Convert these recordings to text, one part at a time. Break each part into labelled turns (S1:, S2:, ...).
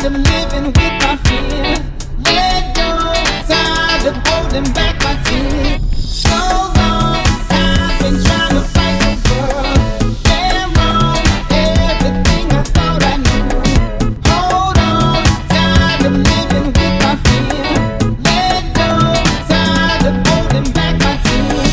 S1: tired of living with my fear. Let go, tired of holding back my tears. So long, I've been trying to fight the world. Damn wrong, everything I thought I knew. Hold on, tired of living with my fear. Let go, tired of holding back my tears.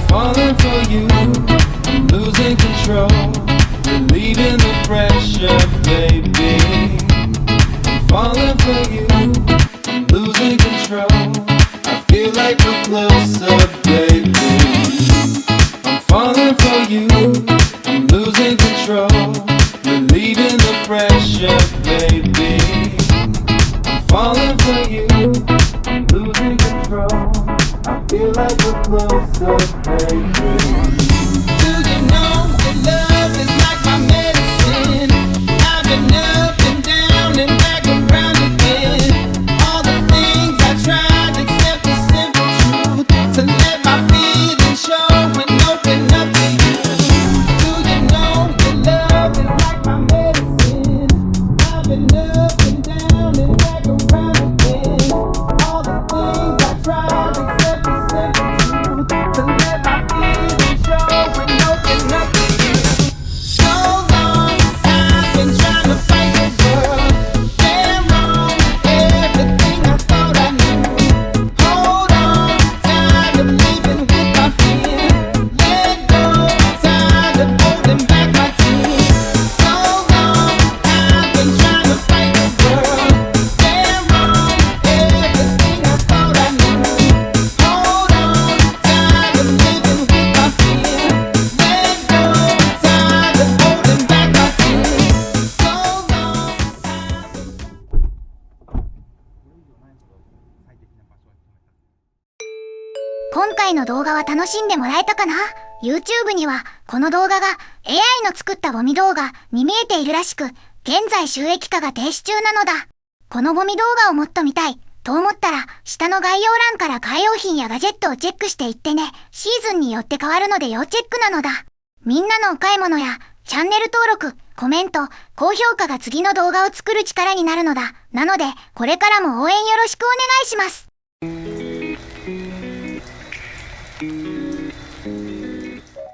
S1: Falling for you, I'm losing control, relieving the pressure, baby. I'm falling for you, I'm losing control, I feel like we're closer, baby. I'm falling for you, I'm losing control, relieving the pressure, baby. I'm falling for you, I'm losing control, I feel like we're closer, baby. Do you know that love is like my medicine? I've been up and down and back around again. All the things I tried except the simple truth, to let my feelings show and open up to you. Do you know that love is like my medicine? I've been up and down and back around again. All the things I tried except the simple truth, to let my feelings show and open up to you. So long, I've been trying to fight the world. Damn wrong, everything I thought I knew. Hold on, tired of living with my fear. Let go, tired of holding back my tears. So long, I've been trying to fight the world. Damn wrong, everything I thought I knew. Hold on, tired of living with my fear. Let go, tired of holding back my tears. So long,
S2: 今回の動画は楽しんでもらえたかな？ YouTube にはこの動画が AI の作ったゴミ動画に見えているらしく、現在収益化が停止中なのだ。このゴミ動画をもっと見たいと思ったら、下の概要欄から買い用品やガジェットをチェックしていってね。シーズンによって変わるので要チェックなのだ。みんなのお買い物やチャンネル登録、コメント、高評価が次の動画を作る力になるのだ。なので、これからも応援よろしくお願いします。